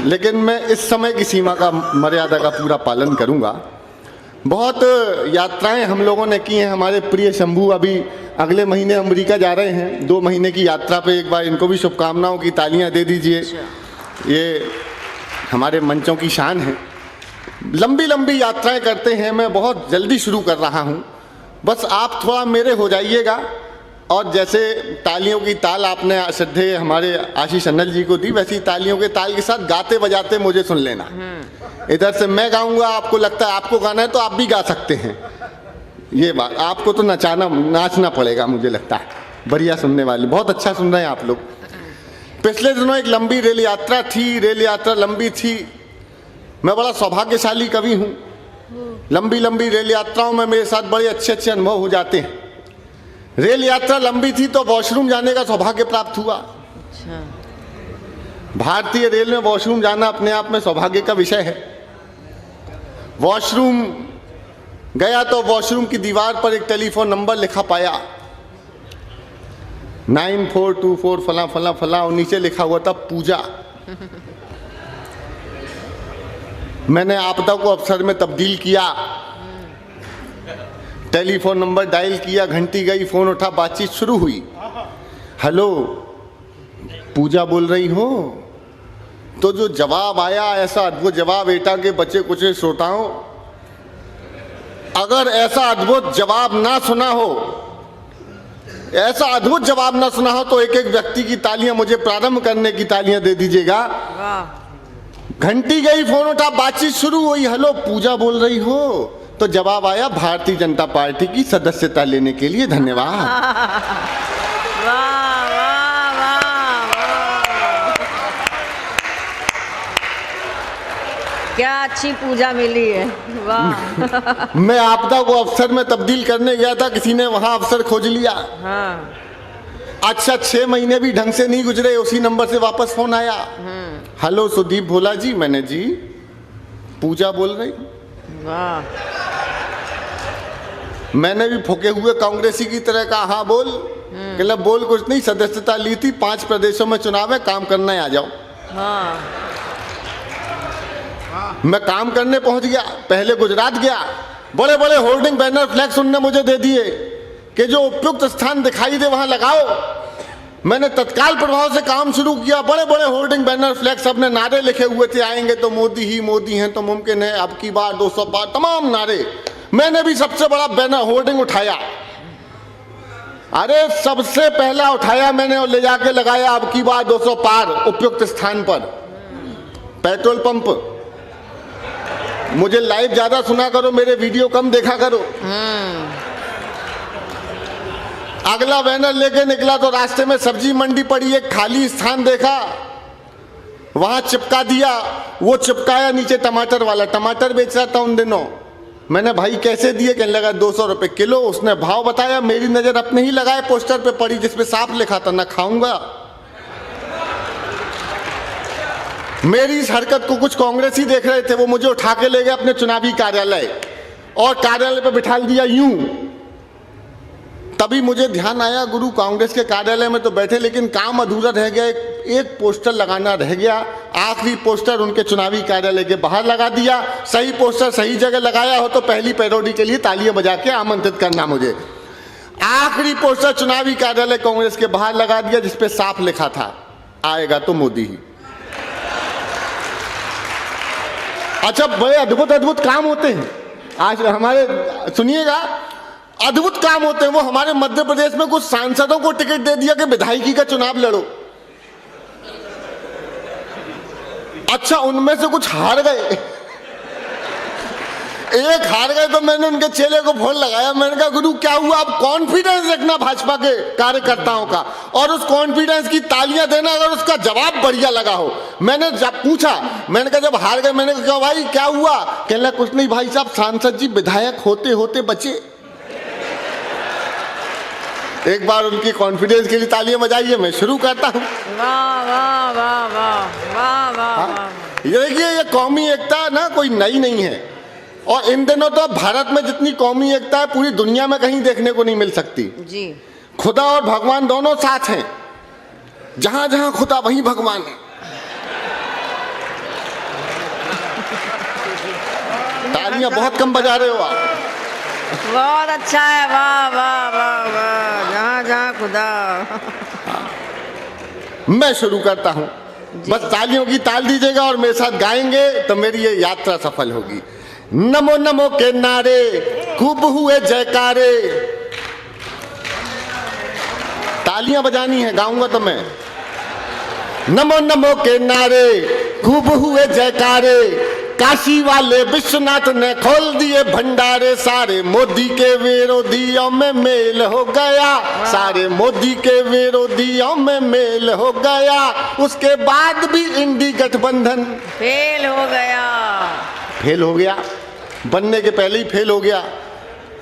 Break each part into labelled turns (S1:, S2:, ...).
S1: लेकिन मैं इस समय की सीमा का, मर्यादा का पूरा पालन करूंगा। बहुत यात्राएं हम लोगों ने की हैं। हमारे प्रिय शंभू अभी अगले महीने अमेरिका जा रहे हैं, 2 महीने की यात्रा पे। एक बार इनको भी शुभकामनाओं की तालियां दे दीजिए। ये हमारे मंचों की शान है। लंबी लंबी यात्राएं करते हैं। मैं बहुत जल्दी शुरू कर रहा हूं, बस आप थोड़ा मेरे हो जाइएगा। और जैसे तालियों की ताल आपने श्रद्धेय हमारे आशीष अन्नल जी को दी, वैसी तालियों के ताल के साथ गाते बजाते मुझे सुन लेना। इधर से मैं गाऊंगा, आपको लगता है आपको गाना है तो आप भी गा सकते हैं। ये बात, आपको तो नाचना पड़ेगा, मुझे लगता है। बढ़िया सुनने वाले, बहुत अच्छा सुन रहे हैं आप लोग। पिछले दिनों एक लंबी रेल यात्रा थी। रेल यात्रा लंबी थी। मैं बड़ा सौभाग्यशाली कवि हूँ। लंबी लंबी रेल यात्राओं में मेरे साथ बड़े अच्छे अच्छे अनुभव हो जाते हैं। रेल यात्रा लंबी थी तो वॉशरूम जाने का सौभाग्य प्राप्त हुआ। अच्छा। भारतीय रेल में वॉशरूम जाना अपने आप में सौभाग्य का विषय है। वॉशरूम गया तो वॉशरूम की दीवार पर एक टेलीफोन नंबर लिखा पाया, 9424 फला फला फला, और नीचे लिखा हुआ था पूजा। मैंने आपदा को अवसर में तब्दील किया। टेलीफोन नंबर डायल किया, घंटी गई, फोन उठा, बातचीत शुरू हुई। हेलो, पूजा बोल रही हो? तो जो जवाब आया, ऐसा अद्भुत जवाब, बेटा के बच्चे कुछ श्रोताओं, अगर ऐसा अद्भुत जवाब ना सुना हो, ऐसा अद्भुत जवाब ना सुना हो तो एक एक व्यक्ति की तालियां, मुझे प्रारंभ करने की तालियां दे दीजिएगा। घंटी गई, फोन उठा, बातचीत शुरू हुई। हेलो, पूजा बोल रही हो? तो जवाब आया, भारतीय जनता पार्टी की सदस्यता लेने के लिए धन्यवाद।
S2: वाह वाह वाह, क्या अच्छी पूजा मिली है। वाह।
S1: मैं आपदा को अवसर में तब्दील करने गया था, किसी ने वहां अवसर खोज लिया।
S2: हाँ।
S1: अच्छा, 6 महीने भी ढंग से नहीं गुजरे, उसी नंबर से वापस फोन आया। हेलो सुदीप भोला जी? मैंने जी, पूजा बोल रही?
S2: वाह।
S1: मैंने भी फूके हुए कांग्रेसी की तरह कहा, हाँ बोल। कहला बोल कुछ नहीं, सदस्यता ली थी, 5 प्रदेशों में चुनाव है, काम करने आ जाओ।
S2: हाँ।
S1: मैं काम करने पहुंच गया। पहले गुजरात गया, बड़े बड़े होर्डिंग बैनर फ्लैक्स उनने मुझे दे दिए कि जो उपयुक्त स्थान दिखाई दे वहां लगाओ। मैंने तत्काल प्रभाव से काम शुरू किया। बड़े बड़े होर्डिंग बैनर फ्लैक्स, अपने नारे लिखे हुए थे, आएंगे तो मोदी ही मोदी हैं तो मुमकिन है, अब की बार 200 पार, तमाम नारे। मैंने भी सबसे बड़ा बैनर होर्डिंग उठाया। अरे सबसे पहला उठाया मैंने और ले जाके लगाया, अब की बार 200 पार, उपयुक्त स्थान पर। पेट्रोल पंप, मुझे लाइव ज्यादा सुना करो, मेरे वीडियो कम देखा करो। अगला बैनर लेके निकला तो रास्ते में सब्जी मंडी पड़ी, एक खाली स्थान देखा, वहां चिपका दिया। वो चिपकाया नीचे टमाटर वाला, टमाटर बेच रहा था उन दिनों। मैंने भाई कैसे दिए? कहने लगा 200 रुपए किलो। उसने भाव बताया, मेरी नजर अपने ही लगाए पोस्टर पे पड़ी जिसपे साफ लिखा था, ना खाऊंगा। मेरी इस हरकत को कुछ कांग्रेसी देख रहे थे, वो मुझे उठा के ले गए अपने चुनावी कार्यालय और कार्यालय पे बिठा दिया यूं। तभी मुझे ध्यान आया, गुरु कांग्रेस के कार्यालय में तो बैठे, लेकिन काम अधूरा रह गया, एक पोस्टर लगाना रह गया। आखिरी पोस्टर उनके चुनावी कार्यालय के बाहर लगा दिया। सही पोस्टर सही जगह लगाया हो तो पहली पैरोडी के लिए तालियां बजा के आमंत्रित करना मुझे। आखिरी पोस्टर चुनावी कार्यालय कांग्रेस के बाहर लगा दिया, जिसपे साफ लिखा था, आएगा तो मोदी ही। अच्छा, बड़े अद्भुत अद्भुत काम होते हैं आज हमारे, सुनिएगा, अद्भुत काम होते हैं। वो हमारे मध्य प्रदेश में कुछ सांसदों को टिकट दे दिया कि विधायकी का चुनाव लड़ो। अच्छा, उनमें से कुछ हार गए। एक हार गए तो मैंने उनके चेले को फोन लगाया। मैंने कहा, गुरु क्या हुआ? आप कॉन्फिडेंस रखना भाजपा के कार्यकर्ताओं का, और उस कॉन्फिडेंस की तालियां देना अगर उसका जवाब बढ़िया लगा हो। मैंने जब पूछा, मैंने कहा जब हार गए, मैंने कहा भाई क्या हुआ? कहना कुछ नहीं भाई साहब, सांसद जी विधायक होते होते बचे। एक बार उनकी कॉन्फिडेंस के लिए तालियां बजाइए, मैं शुरू करता हूँ।
S2: वाह वाह वाह वाह वाह वाह।
S1: ये देखिए, ये कौमी एकता ना कोई नई नहीं है, और इन दिनों तो भारत में जितनी कौमी एकता है पूरी दुनिया में कहीं देखने को नहीं मिल सकती
S2: जी।
S1: खुदा और भगवान दोनों साथ हैं। जहां जहां खुदा वहीं भगवान है। तालियां बहुत कम बजा रहे हो आप।
S2: बहुत अच्छा है, वाह वाह वाह वाह, जहाँ जहाँ खुदा।
S1: मैं शुरू करता हूं, बस तालियों की ताल दीजिएगा और मेरे साथ गाएंगे तो मेरी ये यात्रा सफल होगी। नमो नमो के नारे खूब हुए जयकारे, तालियां बजानी है, गाऊंगा तो मैं। नमो नमो के नारे खूब हुए जयकारे, काशी वाले विश्वनाथ ने खोल दिए भंडारे, सारे मोदी के विरोधियों में मेल हो गया, सारे मोदी के विरोधियों में मेल हो गया। उसके बाद भी इंडी गठबंधन
S2: फेल हो गया।
S1: फेल हो गया, बनने के पहले ही फेल हो गया।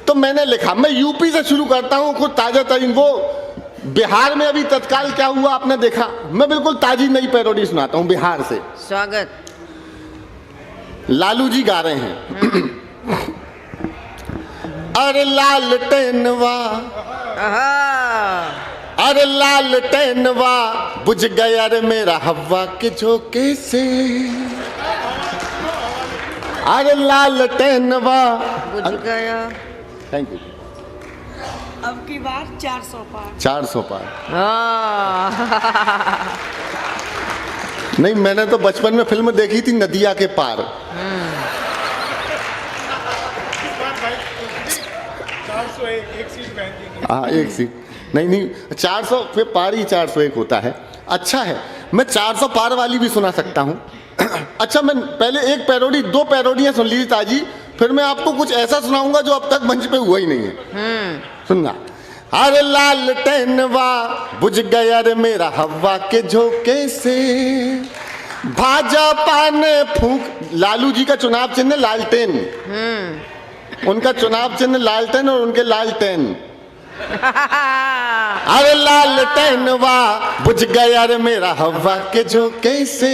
S1: तो मैंने लिखा, मैं यूपी से शुरू करता हूं, कुछ ताजा तरीन। वो बिहार में अभी तत्काल क्या हुआ आपने देखा, मैं बिल्कुल ताजी नई पैरोडी सुनाता हूं बिहार से।
S2: स्वागत।
S1: लालू जी गा रहे हैं, अरे लालटेनवा, अरे लालटेनवा बुझ गया रे मेरा हवा के झोंके से, अरे लालटेनवा
S2: बुझ गया।
S1: Thank you.
S3: अब की बार 400 पार।
S1: 400 पार।
S2: हाँ।
S1: नहीं, मैंने तो बचपन में फिल्म देखी थी नदिया के पार।
S4: 401 एक सीट बैंक।
S1: हाँ, एक सीट नहीं नहीं, 400 पे पार ही 401 होता है। अच्छा है, मैं 400 पार वाली भी सुना सकता हूँ। अच्छा, मैं पहले एक पैरोडी, दो पैरोडियाँ सुन लीजिए ताजी, फिर मैं आपको कुछ ऐसा सुनाऊंगा जो अब तक मंच पे हुआ ही नहीं है। सुनना। अरे लालटेनवा बुझ गया रे मेरा हवा के झोंके से, भाजपा ने फूंक। लालू जी का चुनाव चिन्ह लालटेन, उनका चुनाव चिन्ह लालटेन और उनके लालटेन। अरे लालटेनवा बुझ गया रे मेरा हवा के झोंके से,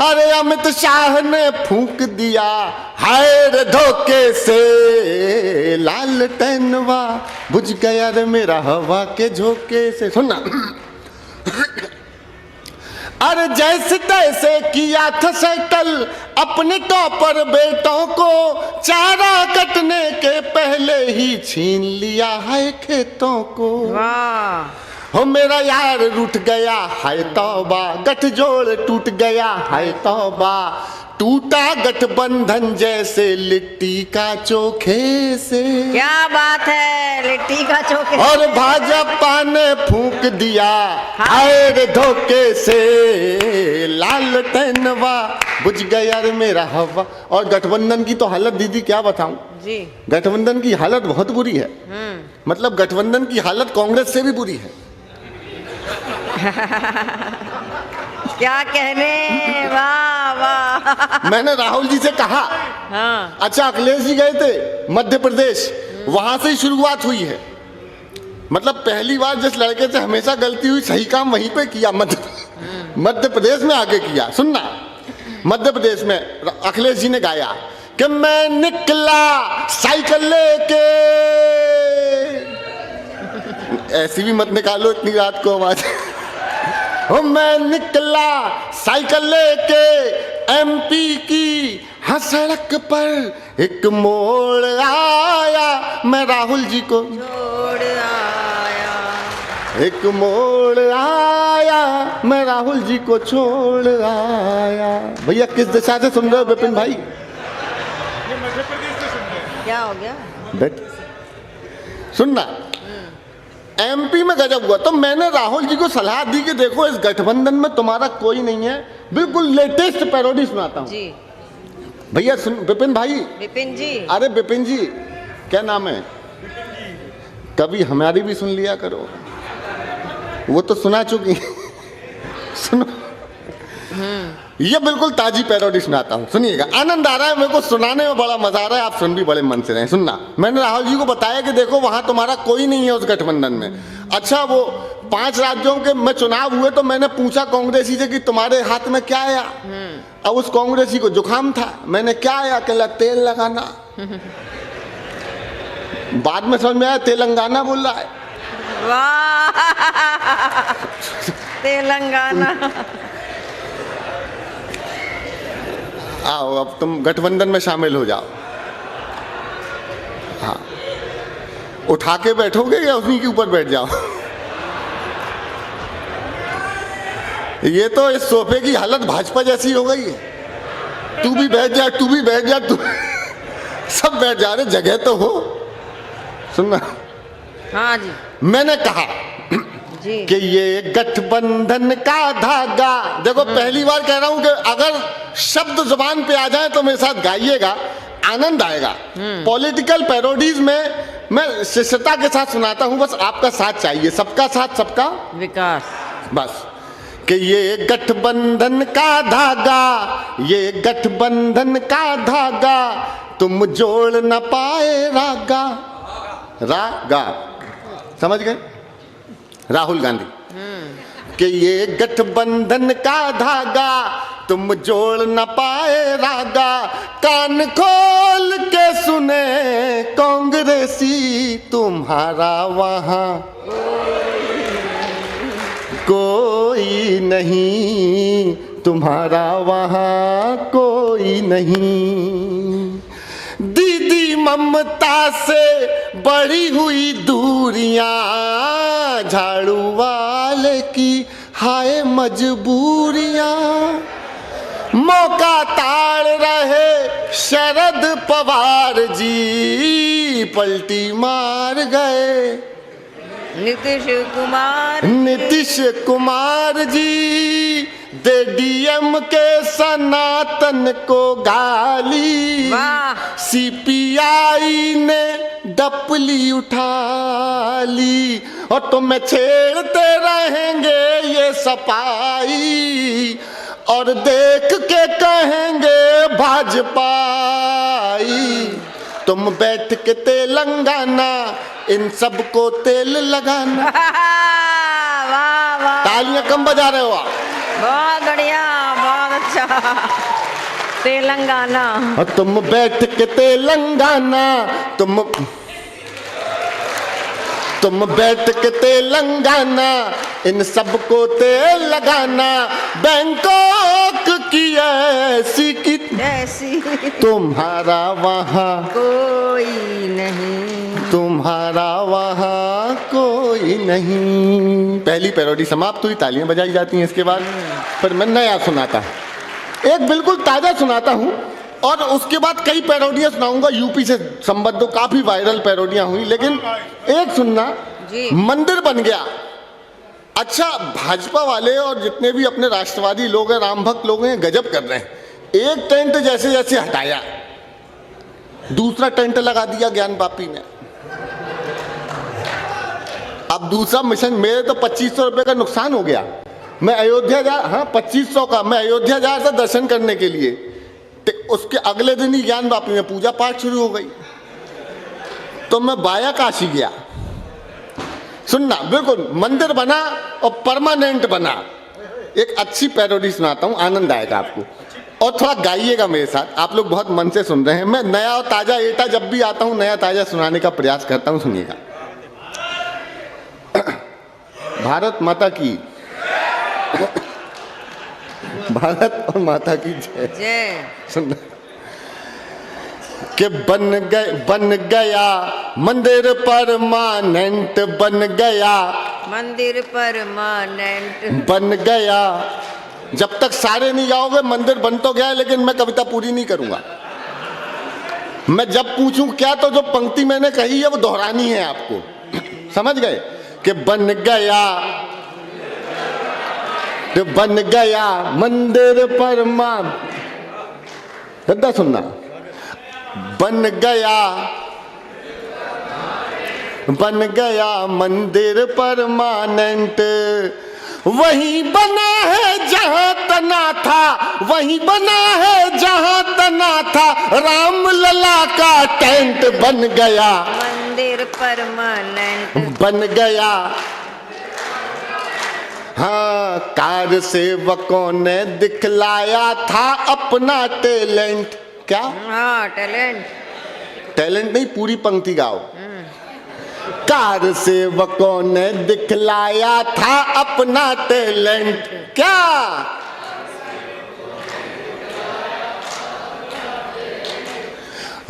S1: अरे अमित शाह ने फूंक दिया हाय रे धोखे से, लालटेनवा बुझ गया रे मेरा हवा के झोंके से। सुनना। अरे जैसे तैसे किया था सेटल अपने टॉपर बेटों को, चारा कटने के पहले ही छीन लिया है खेतों को।
S2: वाह।
S1: हो मेरा यार रूठ गया हाय तौबा, गठजोड़ टूट गया हाय तौबा, टूटा गठबंधन जैसे लिट्टी का चोखे से।
S2: क्या बात है, लिट्टी का चोखे।
S1: और भाजपा ने फूंक दिया हाय रे धोखे से, लालटेनवा बुझ गया रे मेरा हवा। और गठबंधन की तो हालत दीदी क्या बताऊं
S2: जी।
S1: गठबंधन की हालत बहुत बुरी है। मतलब गठबंधन की हालत कांग्रेस से भी बुरी है।
S2: क्या कहने, वाह वाह।
S1: मैंने राहुल जी से कहा,
S2: हाँ।
S1: अच्छा अखिलेश जी गए थे मध्य प्रदेश, वहां से ही शुरुआत हुई है। मतलब पहली बार जिस लड़के से हमेशा गलती हुई, सही काम वहीं पे किया, मध्य प्रदेश में आगे किया। सुनना। मध्य प्रदेश में अखिलेश जी ने गाया कि मैं निकला साइकिल लेके, ऐसी भी मत निकालो इतनी रात को आवाज। ओ मैं निकला साइकिल लेके एमपी की, हाँ सड़क पर एक मोड़ आया, मैं राहुल जी को
S2: छोड़ आया।
S1: एक मोड़ आया, मैं राहुल जी को छोड़ आया। भैया किस दिशा से सुन रहे हो विपिन भाई?
S4: ये मध्य प्रदेश से सुन रहे हैं।
S2: क्या हो गया?
S1: बैठ सुनना। एमपी में गजब हुआ। तो मैंने राहुल जी को सलाह दी कि देखो इस गठबंधन में तुम्हारा कोई नहीं है, बिल्कुल लेटेस्ट पैरोडी सुनाता हूँ
S2: जी।
S1: भैया। सुन विपिन भाई।
S2: विपिन जी।
S1: अरे विपिन जी क्या नाम है? कभी हमारी भी सुन लिया करो, वो तो सुना चुकी। सुनो, ये बिल्कुल ताजी पैरोडी सुनाता हूँ, सुनिएगा। आनंद आ रहा है मेरे को, सुनाने में बड़ा मजा आ रहा है, आप सुन भी बड़े मन से रहे। सुनना। मैंने राहुल जी को बताया कि देखो वहां तुम्हारा कोई नहीं है उस गठबंधन में। अच्छा, वो 5 राज्यों के में चुनाव हुए तो मैंने पूछा कांग्रेसी से कि तुम्हारे हाथ में क्या आया? अब उस कांग्रेसी को जुकाम था। मैंने क्या आया? कहला तेल लगाना। बाद में समझ में आया तेलंगाना बोल रहा है।
S2: वाह। तेलंगाना।
S1: आओ अब तुम गठबंधन में शामिल हो जाओ। उठा के बैठोगे या उन्हीं के ऊपर बैठ जाओ? ये तो इस सोफे की हालत भाजपा जैसी हो गई है। तू भी बैठ जा, तू भी बैठ जा, तू सब बैठ जा रहे, जगह तो हो। सुनना,
S2: हाँ जी
S1: मैंने कहा
S2: जी
S1: कि ये गठबंधन का धागा, देखो पहली बार कह रहा हूं कि अगर शब्द जुबान पे आ जाए तो मेरे साथ गाइएगा, आनंद आएगा। पॉलिटिकल पैरोडीज में मैं शिष्टता के साथ सुनाता हूं, बस आपका साथ चाहिए, सबका साथ सबका
S2: विकास।
S1: बस कि ये गठबंधन का धागा, ये गठबंधन का धागा, तुम जोड़ न पाए रागा। रागा समझ गए? राहुल गांधी कि ये गठबंधन का धागा, तुम जोड़ न पाए रागा। कान खोल के सुने कांग्रेसी, तुम्हारा वहां कोई नहीं, तुम्हारा वहां कोई नहीं। दीदी ममता से बढ़ी हुई दूरियां, झाड़ू वाले की हाय मजबूरियां। मौका ताड़ रहे शरद पवार जी, पलटी मार गए नीतीश कुमार जी। दे डीएम के सनातन को गाली, सीपीआई ने डपली उठा ली। और तुम्हें छेड़ते रहेंगे ये सपाई, और देख के कहेंगे भाजपाई। तुम बैठ के तेलंगाना इन सबको तेल लगाना।
S2: वाह वाह,
S1: तालियां कम बजा रहे हो आप?
S2: बहुत बढ़िया, बहुत अच्छा। तेलंगाना।
S1: और तुम बैठ के तेलंगाना, तुम बैठ के तेलंगाना इन सबको तेल लगाना। बैंकॉक की ऐसी की
S2: ऐसी
S1: तुम्हारा वहां
S2: कोई नहीं,
S1: तुम्हारा वहां कोई नहीं। पहली पैरोडी समाप्त हुई, तालियां बजाई जाती हैं इसके बाद। फिर मैं नया सुनाता, एक बिल्कुल ताजा सुनाता हूं, और उसके बाद कई पैरोडियां सुनाऊंगा यूपी से संबद्ध, काफी वायरल पैरोडियां हुई। लेकिन एक सुनना, मंदिर बन गया। अच्छा, भाजपा वाले और जितने भी अपने राष्ट्रवादी लोग हैं, राम भक्त लोग हैं, गजब कर रहे हैं। एक टेंट जैसे जैसे हटाया, दूसरा टेंट लगा दिया ज्ञान पापी ने। अब दूसरा मिशन, मेरे तो 2500 रुपए का नुकसान हो गया। मैं अयोध्या जा, हाँ 2500 का, मैं अयोध्या जा रहा था दर्शन करने के लिए, तो उसके अगले दिन ही ज्ञान वापी में पूजा पाठ शुरू हो गई, तो मैं बाया काशी गया। सुनना, बिल्कुल मंदिर बना और परमानेंट बना। एक अच्छी पैरोडी सुनाता हूं, आनंद आएगा आपको, और थोड़ा गाइएगा मेरे साथ। आप लोग बहुत मन से सुन रहे हैं। मैं नया और ताजा एटा जब भी आता हूं, नया ताजा सुनाने का प्रयास करता हूं, सुनिएगा। भारत माता की, भारत और माता की जय।
S2: जय।
S1: सुनना कि बन गया मंदिर परमानेंट, बन गया
S2: मंदिर परमानेंट,
S1: बन गया। जब तक सारे नहीं गाओगे, मंदिर बन तो गया, लेकिन मैं कविता पूरी नहीं करूंगा। मैं जब पूछूं क्या, तो जो पंक्ति मैंने कही है वो दोहरानी है आपको। समझ गए? कि बन गया, तो बन गया मंदिर परमानेंट, सुनना, बन गया मंदिर परमानेंट। वहीं बना है जहां तना था, वहीं बना है जहां तना था। राम लला का टेंट बन गया,
S2: मंदिर परमानेंट
S1: बन गया। हाँ, कार सेवकों ने दिखलाया था अपना टैलेंट। क्या?
S2: हाँ, टैलेंट।
S1: टैलेंट नहीं, पूरी पंक्ति गाओ। कार सेवकों ने दिखलाया था अपना टैलेंट। क्या?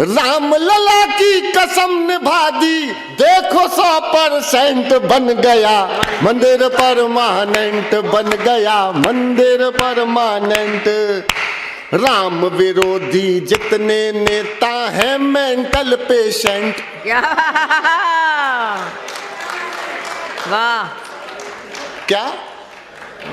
S1: राम लला की कसम निभा दी, देखो 100% बन गया मंदिर परमानेंट, बन गया मंदिर परमानेंट। राम विरोधी जितने नेता हैं मेंटल पेशेंट।
S2: क्या वाह,
S1: क्या?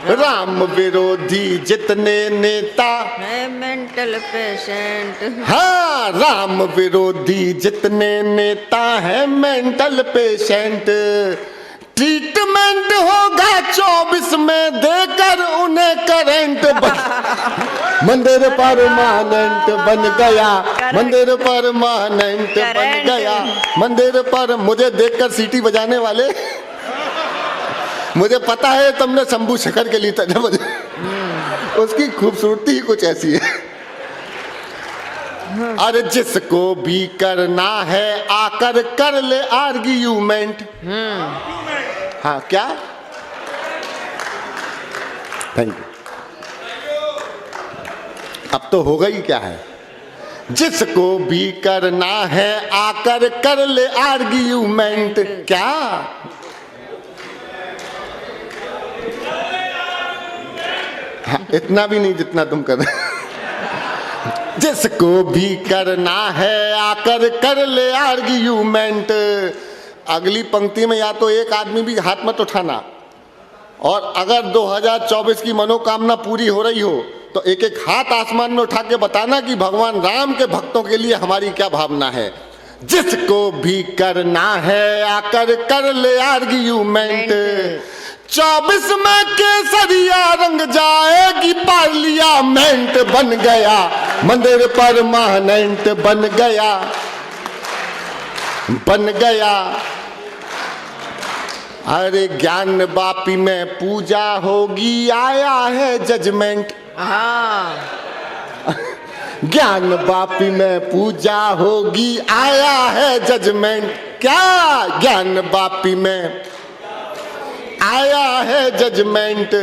S1: राम विरोधी जितने नेता
S2: है मेंटल पेशेंट।
S1: हाँ, राम विरोधी जितने नेता हैं मेंटल पेशेंट। ट्रीटमेंट होगा 24 में देकर उन्हें करंट। मंदिर परमानेंट बन गया, मंदिर परमानेंट बन गया मंदिर पर। मुझे देखकर सीटी बजाने वाले, मुझे पता है तुमने शंभू शेखर के लिए था, उसकी खूबसूरती ही कुछ ऐसी है। अरे जिसको भी करना है आकर कर ले आर्ग्यूमेंट। हाँ, क्या? Thank you. अब तो होगा ही क्या है। जिसको भी करना है आकर कर ले आर्ग्यूमेंट। क्या? हाँ, इतना भी नहीं जितना तुम कर रहे। जिसको भी करना है आकर कर ले आर्ग्यूमेंट। अगली पंक्ति में या तो एक आदमी भी हाथ मत उठाना, और अगर 2024 की मनोकामना पूरी हो रही हो तो एक एक हाथ आसमान में उठा के बताना कि भगवान राम के भक्तों के लिए हमारी क्या भावना है। जिसको भी करना है आकर कर ले आर्ग्यूमेंट। 24 में केसरिया रंग जाएगी पार्लियामेंट। बन गया मंदिर परमानेंट, बन गया, बन गया। अरे ज्ञान वापी में पूजा होगी, आया है जजमेंट। ज्ञान वापी में पूजा होगी, आया है जजमेंट। क्या? ज्ञान वापी में आया है जजमेंट।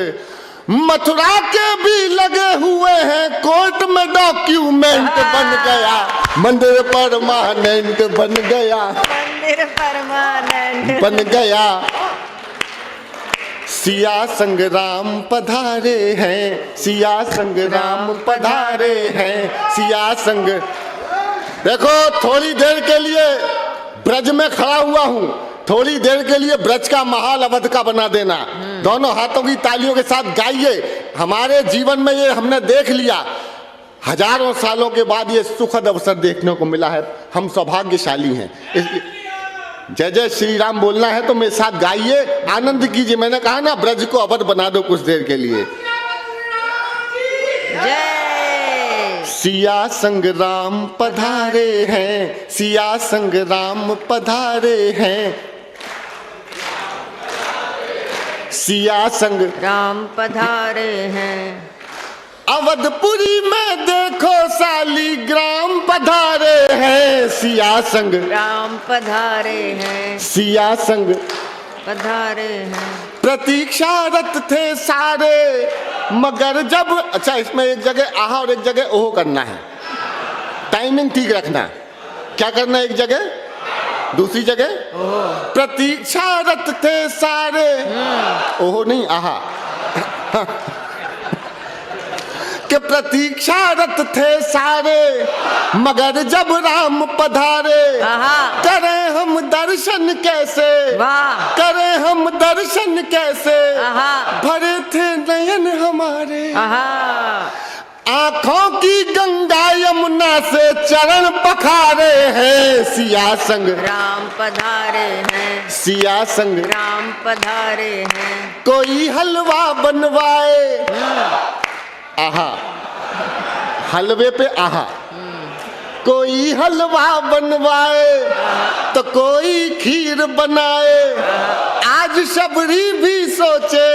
S1: मथुरा के भी लगे हुए हैं कोर्ट में डॉक्यूमेंट। बन गया मंदिर परमानेंट, बन गया
S2: मंदिर परमानेंट,
S1: बन गया। सिया संग्राम पधारे हैं, सिया संग्राम पधारे हैं, सिया संग। देखो थोड़ी देर के लिए ब्रज में खड़ा हुआ हूं, थोड़ी देर के लिए ब्रज का माहौल अवध का बना देना। दोनों हाथों की तालियों के साथ गाइए। हमारे जीवन में ये हमने देख लिया, हजारों सालों के बाद ये सुखद अवसर देखने को मिला है। हम सौभाग्यशाली हैं। इसलिए जय जय श्री राम बोलना है तो मेरे साथ गाइए, आनंद कीजिए। मैंने कहा ना, ब्रज को अवध बना दो कुछ देर के लिए।
S2: जय।
S1: सिया संग्राम पधारे हैं, सिया संग्राम पधारे हैं, सिया संग
S2: राम पधारे हैं।
S1: अवधपुरी में देखो शालीग्राम पधारे हैं। सिया संग
S2: राम पधारे हैं,
S1: सिया संग
S2: पधारे हैं।
S1: प्रतीक्षारत थे सारे, मगर जब, अच्छा इसमें एक जगह आहा और एक जगह ओहो करना है, टाइमिंग ठीक रखना। क्या करना है? एक जगह, दूसरी जगह प्रतीक्षारत थे सारे, ओहो नहीं आहा। कि प्रतीक्षारत थे सारे, मगर जब राम पधारे, करें हम दर्शन कैसे,
S2: वाह,
S1: करें हम दर्शन कैसे, भरे थे नयन हमारे। आंखों की गंगा यमुना से चरण पखारे हैं। सिया संग
S2: राम पधारे हैं,
S1: सिया संग
S2: राम पधारे हैं।
S1: कोई हलवा बनवाए, आहा, हलवे पे आहा। कोई हलवा बनवाए तो कोई खीर बनाए। आज शबरी भी सोचे,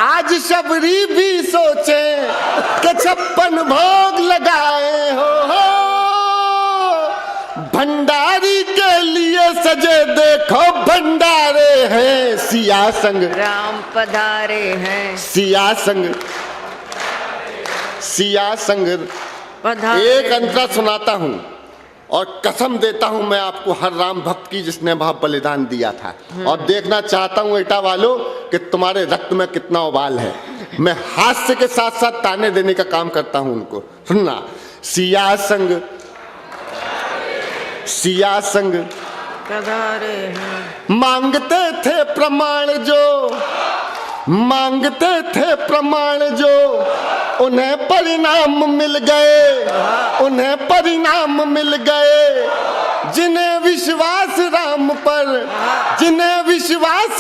S1: आज शबरी भी सोचे कि 56 भोग लगाए हो। भंडारी के लिए सजे देखो भंडारे हैं। सिया संग
S2: राम पधारे हैं,
S1: सिया संग, सिया संग।
S2: पधारे।
S1: एक अंतरा सुनाता हूं, और कसम देता हूं मैं आपको हर राम भक्त की जिसने वहां बलिदान दिया था, और देखना चाहता हूं एटा वालों कि तुम्हारे रक्त में कितना उबाल है। मैं हास्य के साथ साथ ताने देने का काम करता हूं उनको। सुनना, सिया संग
S2: पधारे हैं।
S1: मांगते थे प्रमाण जो उन्हें परिणाम मिल गए, जिन्हें विश्वास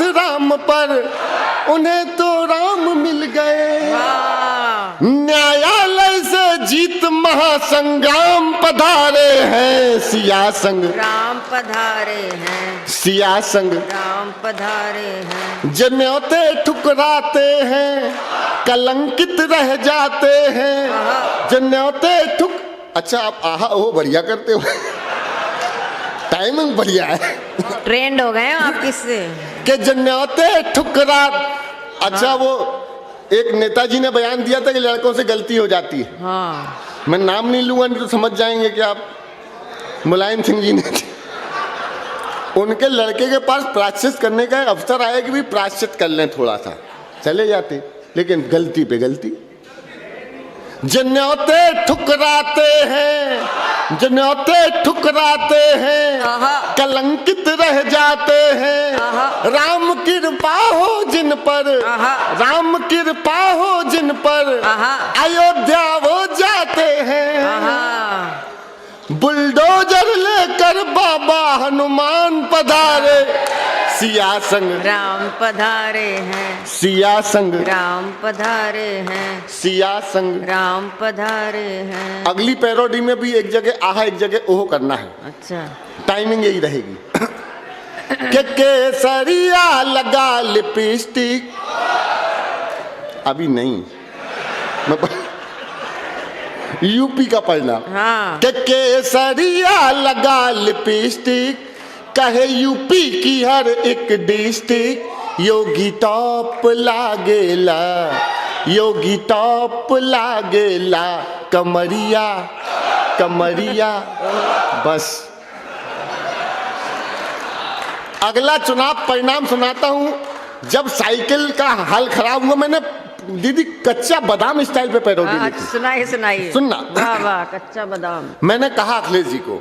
S1: राम पर उन्हें तो राम मिल गए। न्यायालय से जीत महासंग्राम पधारे हैं, सिया संग
S2: राम पधारे हैं,
S1: सिया संग
S2: राम पधारे हैं।
S1: जन्यौते ठुकराते हैं, कलंकित रह जाते हैं। जन्यौते अच्छा आप आहा ओ बढ़िया करते हो, टाइमिंग बढ़िया है।
S2: ट्रेंड हो गए हो आप किससे?
S1: कि जन्यौते ठुकरा। अच्छा वो एक नेताजी ने बयान दिया था कि लड़कों से गलती हो जाती है।
S2: हाँ।
S1: मैं नाम नहीं लूंगा, नहीं तो समझ जाएंगे कि आप मुलायम सिंह जी ने। उनके लड़के के पास प्रायश्चित करने का अवसर आया कि भी प्रायश्चित कर लें, थोड़ा सा चले जाते, लेकिन गलती पे गलती। जन्यौते ठुकराते हैं, कलंकित रह जाते हैं। राम कृपा हो जिन पर अयोध्या वो जाते हैं। बुलडोजर लेकर बाबा हनुमान पधारे, सिया संग
S2: राम पधारे हैं,
S1: सिया संग
S2: राम पधारे हैं,
S1: सिया संग
S2: राम पधारे हैं।
S1: अगली पैरोडी में भी एक जगह आहा एक जगह ओह करना है।
S2: अच्छा,
S1: टाइमिंग यही रहेगी। के केसरिया लगा लिपस्टिक, अभी नहीं, मैं यूपी का पढ़ना।
S2: हाँ।
S1: के केसरिया लगा लिपस्टिक, कहे यूपी की हर एक डिस्ट्रिक्ट। योगी टॉप लागेला, कमरिया बस। अगला चुनाव परिणाम सुनाता हूं। जब साइकिल का हाल खराब हुआ, मैंने दीदी कच्चा बादाम स्टाइल पे पैरोडी लिखी।
S2: सुनाइए।
S1: सुनना।
S2: वाह वाह, कच्चा बादाम।
S1: मैंने कहा अखिलेश जी को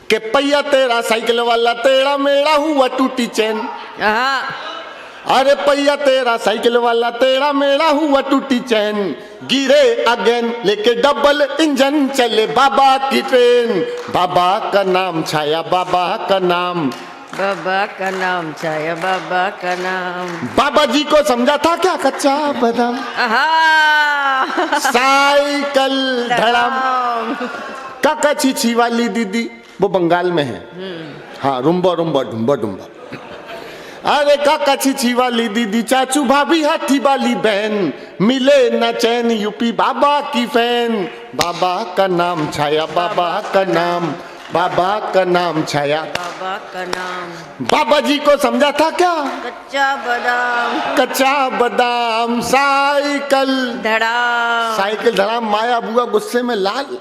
S1: कि पहिया तेरा साइकिल वाला, तेरा मेरा हुआ टूटी चैन। अरे पहिया तेरा साइकिल वाला, तेरा मेरा हुआ टूटी चैन। गिरे अगेन लेके डबल इंजन, चले बाबा की ट्रेन। बाबा का नाम छाया, बाबा का नाम छाया, बाबा का नाम। बाबा जी को समझा था क्या कच्चा बादाम। साइकिल धड़म। काका चीची वाली दीदी, वो बंगाल में है। हाँ, रुम्बा रुम्बा ढुम्बा ढुम्बा। अरे काका चीची वाली दीदी, चाचू भाभी हाथी वाली बहन, मिले न चैन यूपी बाबा की फैन। बाबा का नाम छाया, बाबा का नाम छाया,
S2: बाबा का नाम।
S1: बाबा जी को समझा था क्या
S2: कच्चा बादाम।
S1: साइकिल धड़ाम। माया बुआ गुस्से में लाल,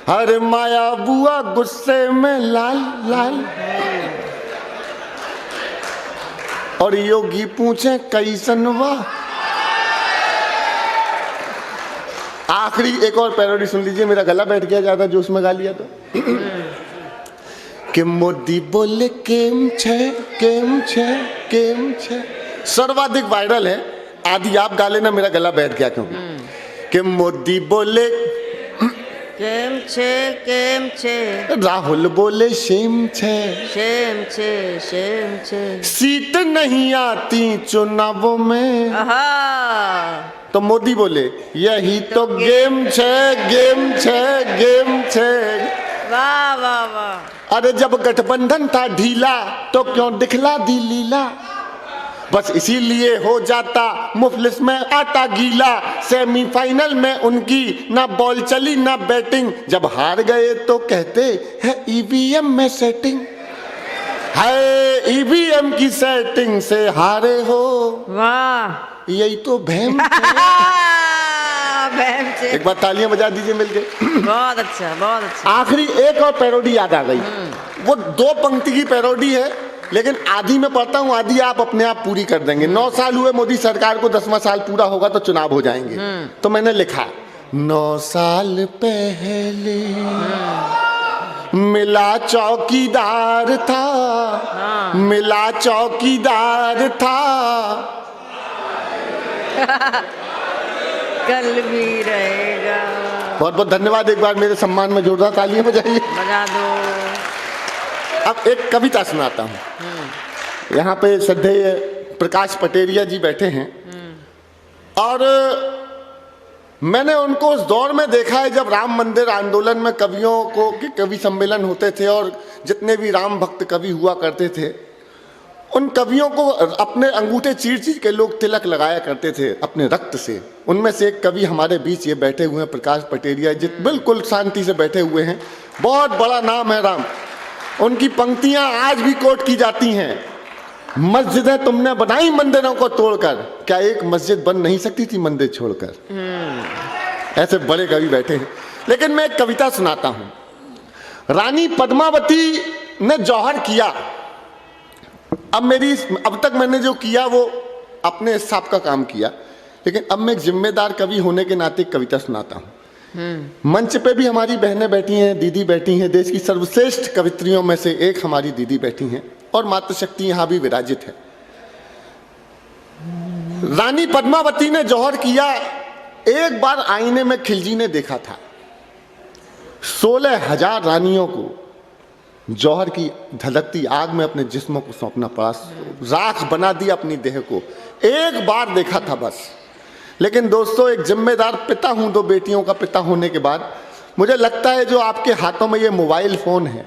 S1: अरे माया बुआ गुस्से में लाल। और योगी पूछे कैसन वाह। आखिरी एक और पैरोडी सुन लीजिए, मेरा गला बैठ गया ज्यादा जोश में गा लिया तो। कि मोदी बोले केम छे। सर्वाधिक वायरल है, आदि आप गा लेना, मेरा गला बैठ गया क्योंकि। कि मोदी बोले
S2: केम छे।
S1: राहुल बोले शेम छे। सीट नहीं आती चुनावों में। तो मोदी बोले यही तो गेम छे।
S2: वाह वाह वाह।
S1: अरे जब गठबंधन था ढीला, तो क्यों दिखला दी लीला। बस इसीलिए हो जाता मुफलिस में आटा गीला। सेमीफाइनल में उनकी ना बॉल चली ना बैटिंग। जब हार गए तो कहते हैं ईवीएम में सेटिंग है। ईवीएम की सेटिंग से हारे हो।
S2: वाह,
S1: यही तो भैम
S2: बहन से।
S1: एक बार तालियां बजा दीजिए मिलके।
S2: बहुत अच्छा, बहुत अच्छा।
S1: आखिरी एक और पैरोडी याद आ गई। वो 2 पंक्ति की पैरोडी है, लेकिन आधी मैं पढ़ता हूँ, आधी आप अपने आप पूरी कर देंगे। 9 साल हुए मोदी सरकार को, 10वां साल पूरा होगा तो चुनाव हो जाएंगे। तो मैंने लिखा 9 साल पहले मिला चौकीदार था, मिला चौकीदार था,
S2: कल भी रहेगा।
S1: बहुत बहुत धन्यवाद। एक बार मेरे सम्मान में जोरदार तालियां बजाइए।
S2: बजा दो।
S1: अब एक कविता सुनाता हूँ। यहाँ पे श्रद्धेय प्रकाश पटेरिया जी बैठे हैं, और मैंने उनको उस दौर में देखा है जब राम मंदिर आंदोलन में कवियों को के कवि सम्मेलन होते थे, और जितने भी राम भक्त कवि हुआ करते थे, उन कवियों को अपने अंगूठे चीर चीर के लोग तिलक लगाया करते थे अपने रक्त से। उनमें से एक कवि हमारे बीच ये बैठे हुए हैं, प्रकाश पटेरिया जी, बिल्कुल शांति से बैठे हुए हैं। बहुत बड़ा नाम है राम। उनकी पंक्तियां आज भी कोट की जाती हैं। मस्जिदें तुमने बनाई मंदिरों को तोड़कर, क्या एक मस्जिद बन नहीं सकती थी मंदिर छोड़कर। ऐसे बड़े कवि बैठे हैं। लेकिन मैं एक कविता सुनाता हूं। रानी पद्मावती ने जौहर किया। अब तक मैंने जो किया वो अपने हिसाब का काम किया, लेकिन अब मैं एक जिम्मेदार कवि होने के नाते कविता सुनाता हूं। मंच पे भी हमारी बहनें बैठी हैं, दीदी बैठी हैं। देश की सर्वश्रेष्ठ कवित्रियों में से एक हमारी दीदी बैठी हैं, और मातृशक्ति यहां भी विराजित है। रानी पद्मावती ने जौहर किया। एक बार आईने में खिलजी ने देखा था। 16,000 रानियों को जौहर की धधकती आग में अपने जिस्मों को सौंपना पड़ा, राख बना दी अपनी देह को। एक बार देखा था बस। लेकिन दोस्तों, एक जिम्मेदार पिता हूं 2 बेटियों का पिता होने के बाद, मुझे लगता है जो आपके हाथों में ये मोबाइल फोन है,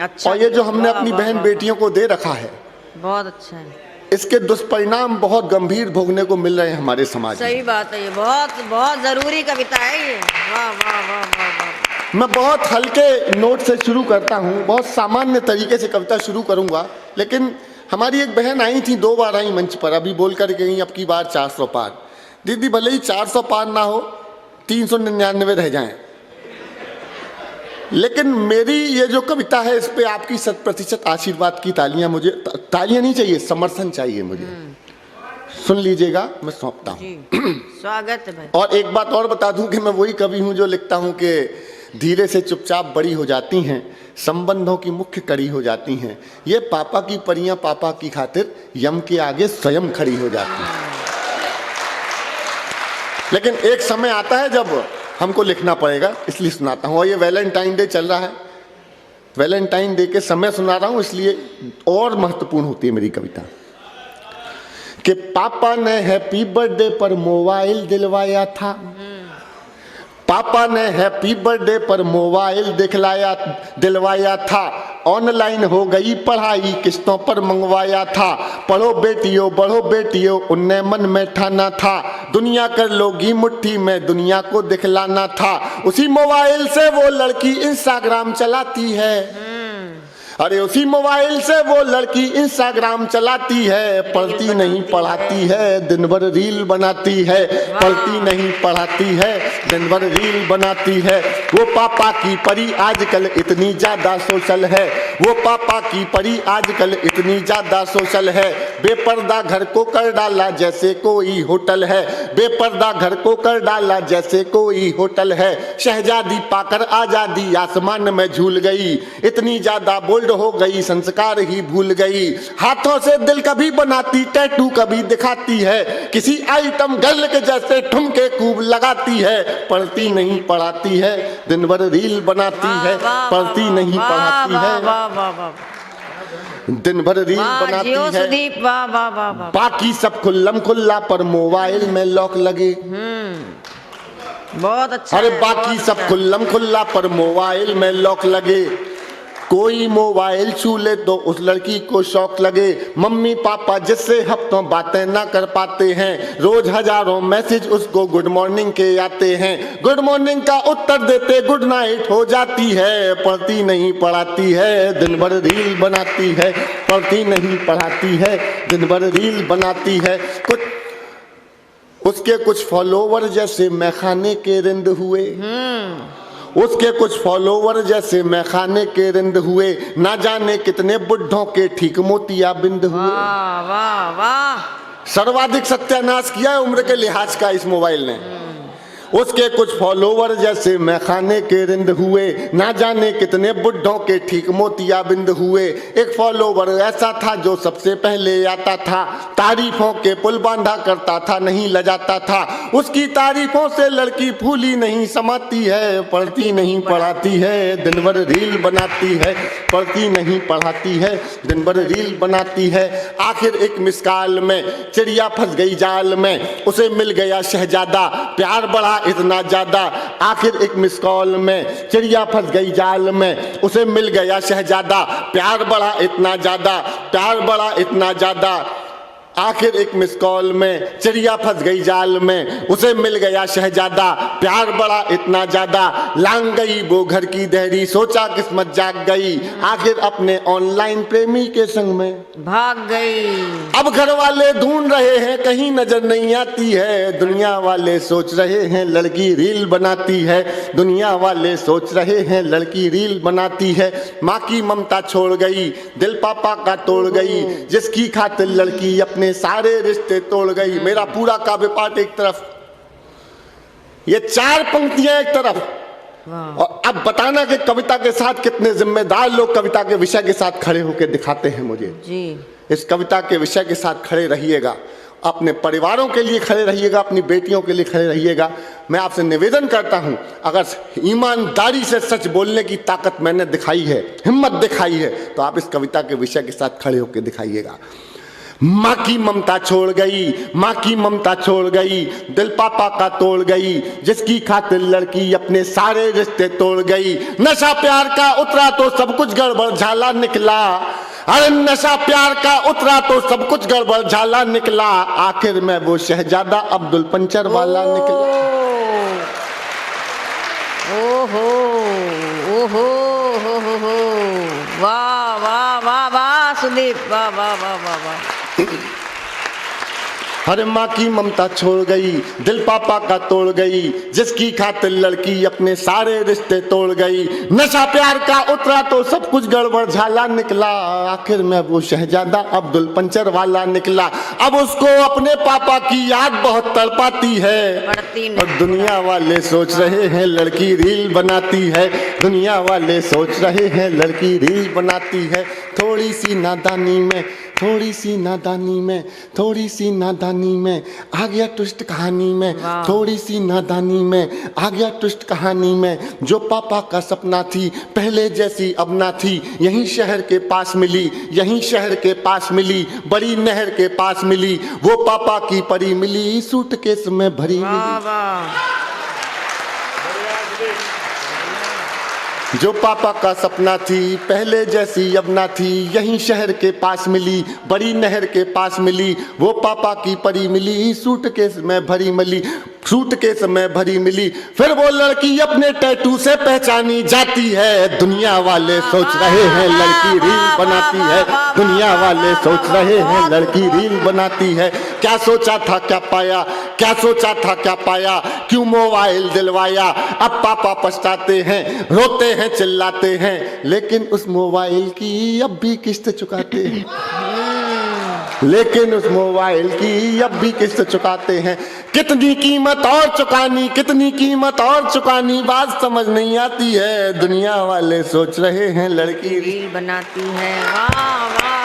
S2: अच्छा,
S1: और ये जो हमने अपनी बहन बेटियों को दे रखा है,
S2: बहुत अच्छा है।
S1: इसके दुष्परिणाम बहुत गंभीर भोगने को मिल रहे हैं हमारे समाज में।
S2: सही बात है, ये बहुत बहुत जरूरी कविता है ये। वाह वाह वाह वाह वाह।
S1: मैं बहुत हल्के नोट से शुरू करता हूँ, बहुत सामान्य तरीके से कविता शुरू करूंगा। लेकिन हमारी एक बहन आई थी, 2 बार आई मंच पर, अभी बोल कर गई अब की बार 400 पार। दीदी भले ही 400 पार ना हो, 399 रह जाएं, लेकिन मेरी ये जो कविता है इस पे आपकी 100% आशीर्वाद की तालियां, मुझे तालियां नहीं चाहिए, समर्थन चाहिए मुझे। सुन लीजिएगा, मैं सौंपता हूं।
S2: स्वागत है भाई।
S1: और एक बात और बता दूं कि मैं वही कवि हूं जो लिखता हूं कि धीरे से चुपचाप बड़ी हो जाती हैं, संबंधों की मुख्य कड़ी हो जाती हैं। ये पापा की परियां पापा की खातिर यम के आगे स्वयं खड़ी हो जाती हैं। लेकिन एक समय आता है जब हमको लिखना पड़ेगा, इसलिए सुनाता हूं। और ये वैलेंटाइन डे चल रहा है, वैलेंटाइन डे के समय सुना रहा हूं, इसलिए और महत्वपूर्ण होती है मेरी कविता। कि पापा ने हैप्पी बर्थडे पर मोबाइल दिलवाया था, पापा ने हैप्पी बर्थडे पर मोबाइल दिलवाया था। ऑनलाइन हो गई पढ़ाई, किस्तों पर मंगवाया था। पढ़ो बेटियों बढ़ो बेटियों, उनने मन में ठाना था। दुनिया कर लोगी मुट्ठी में, दुनिया को दिखलाना था। उसी मोबाइल से वो लड़की इंस्टाग्राम चलाती है। अरे उसी मोबाइल से वो लड़की इंस्टाग्राम चलाती है। पढ़ती नहीं पढ़ाती है, दिन भर रील बनाती है। पढ़ती नहीं पढ़ाती है, दिन भर रील बनाती है। वो पापा की परी आजकल इतनी ज्यादा सोशल है, वो पापा की परी आजकल इतनी ज्यादा सोशल है। बेपर्दा घर को कर डाला जैसे कोई होटल है, बेपर्दा घर को कर डाला जैसे कोई होटल है। शहजादी पाकर आजादी आसमान में झूल गई, इतनी ज्यादा बोल्ड हो गई संस्कार ही भूल गई। हाथों से दिल कभी बनाती, टैटू कभी दिखाती है। किसी आइटम गर्ल के जैसे ठुमके खूब लगाती है। पढ़ती नहीं पढ़ाती है, दिन भर रील बनाती है। पढ़ती नहीं पढ़ाती है, दिन भर रील बनाती है। बाकी सब खुल्लम खुल्ला पर मोबाइल में लॉक लगे।
S2: बहुत अच्छा।
S1: अरे बाकी सब खुल्लम खुल्ला पर मोबाइल में लॉक लगे। कोई मोबाइल छू ले तो उस लड़की को शौक लगे। मम्मी पापा जिससे हफ्तों बातें ना कर पाते हैं, रोज हजारों मैसेज उसको गुड मॉर्निंग के आते हैं। गुड मॉर्निंग का उत्तर देते गुड नाइट हो जाती है। पढ़ती नहीं पढ़ाती है, दिन भर रील बनाती है। पढ़ती नहीं पढ़ाती है, दिन भर रील बनाती है। कुछ उसके कुछ फॉलोवर जैसे मैखाने के रिंद हुए, उसके कुछ फॉलोवर जैसे मैखाने के रिंद हुए, ना जाने कितने बुढ़ों के ठीक मोतिया बिंद हुए।
S2: वाह वाह वाह।
S1: सर्वाधिक सत्यानाश किया है उम्र के लिहाज का इस मोबाइल ने। उसके कुछ फॉलोवर जैसे मैखाने के रिंद हुए, ना जाने कितने बुढ़ों के ठीक मोतिया बिंद हुए। एक फॉलोवर ऐसा था जो सबसे पहले आता था, तारीफों के पुल बांधा करता था, नहीं लजाता था। उसकी तारीफों से लड़की फूली नहीं समाती है, पढ़ती नहीं पढ़ाती है, दिन भर रील बनाती है, पढ़ती नहीं पढ़ाती है, दिन भर रील बनाती है। आखिर एक मिसकाल में चिड़िया फंस गई जाल में, उसे मिल गया शहजादा, प्यार बढ़ा इतना ज्यादा। आखिर एक मिस कॉल में चिड़िया फंस गई जाल में, उसे मिल गया शहजादा, प्यार बढ़ा इतना ज्यादा, प्यार बढ़ा इतना ज्यादा। आखिर एक मिस कॉल में चिड़िया फंस गई जाल में, उसे मिल गया शहजादा, प्यार बढ़ा इतना ज्यादा। लांग गई वो घर की देहरी, सोचा किस्मत जाग गई, आखिर अपने ऑनलाइन प्रेमी के संग में
S2: भाग गई।
S1: अब घर वाले ढूंढ रहे हैं, कहीं नजर नहीं आती है, दुनिया वाले सोच रहे हैं लड़की रील बनाती है, दुनिया वाले सोच रहे हैं लड़की रील बनाती है। माँ की ममता छोड़ गई, दिल पापा का तोड़ गई, जिसकी खातिर लड़की अपने सारे रिश्ते तोड़ गई। मेरा पूरा काव्य पाठ एक तरफ, ये 4 पंक्तियां एक तरफ, और अब बताना कि कविता के साथ कितने जिम्मेदार लोग कविता के विषय के साथ खड़े होकर दिखाते हैं मुझे
S2: जी।
S1: इस कविता के विषय के साथ खड़े रहिएगा, अपने परिवारों के लिए खड़े रहिएगा, अपनी बेटियों के लिए खड़े रहिएगा। मैं आपसे निवेदन करता हूं, अगर ईमानदारी से सच बोलने की ताकत मैंने दिखाई है, हिम्मत दिखाई है, तो आप इस कविता के विषय के साथ खड़े होकर दिखाइएगा। माँ की ममता छोड़ गई, माँ की ममता छोड़ गई, दिल पापा का तोड़ गई, जिसकी खातिर लड़की अपने सारे रिश्ते तोड़ गई। नशा प्यार का उतरा तो सब कुछ गड़बड़ झाला निकला, अरे नशा प्यार का उतरा तो सब कुछ गड़बड़ झाला निकला। आखिर में वो शहजादा अब्दुल पंचर वाला निकला।
S2: ओहो ओहो हो वाह वाह वाह वाह सुदीप, वाह वाह वाह वाह वाह।
S1: अरे माँ की ममता छोड़ गई, दिल पापा का तोड़ गई, जिसकी खातिर लड़की अपने सारे रिश्ते तोड़ गई। नशा प्यार का उतरा तो सब कुछ गड़बड़ झाला निकला, आखिर में वो शहजादा अब्दुल पंचर वाला निकला। अब उसको अपने पापा की याद बहुत तड़पाती है, और दुनिया वाले सोच रहे हैं लड़की रील बनाती है, दुनिया वाले सोच रहे हैं लड़की रील बनाती है। थोड़ी सी नादानी में, थोड़ी सी नादानी में, थोड़ी सी नादानी में आ गया ट्विस्ट कहानी में, थोड़ी सी नादानी में आ गया ट्विस्ट कहानी में। जो पापा का सपना थी पहले जैसी अब ना थी, यहीं शहर के पास मिली, यहीं शहर के पास मिली, बड़ी नहर के पास मिली, वो पापा की परी मिली, सूटकेस में भरी मिली। जो पापा का सपना थी पहले जैसी अब ना थी, यहीं शहर के पास मिली, बड़ी नहर के पास मिली, वो पापा की परी मिली, सूटकेस में भरी मिली, सूटकेस में भरी मिली। फिर वो लड़की अपने टैटू से पहचानी जाती है, दुनिया वाले सोच रहे हैं लड़की रील बनाती है, दुनिया वाले सोच रहे हैं लड़की रील बनाती है। क्या सोचा था क्या पाया, क्या सोचा था क्या पाया, क्यों मोबाइल दिलवाया। अब पापा पछताते हैं, रोते हैं, चिल्लाते हैं, लेकिन उस मोबाइल की अब भी किस्त चुकाते हैं, लेकिन उस मोबाइल की अब भी किस्त चुकाते हैं। कितनी कीमत और चुकानी, कितनी कीमत और चुकानी, बात समझ नहीं आती है, दुनिया वाले सोच रहे हैं लड़की
S2: रील बनाती है। वाह वाह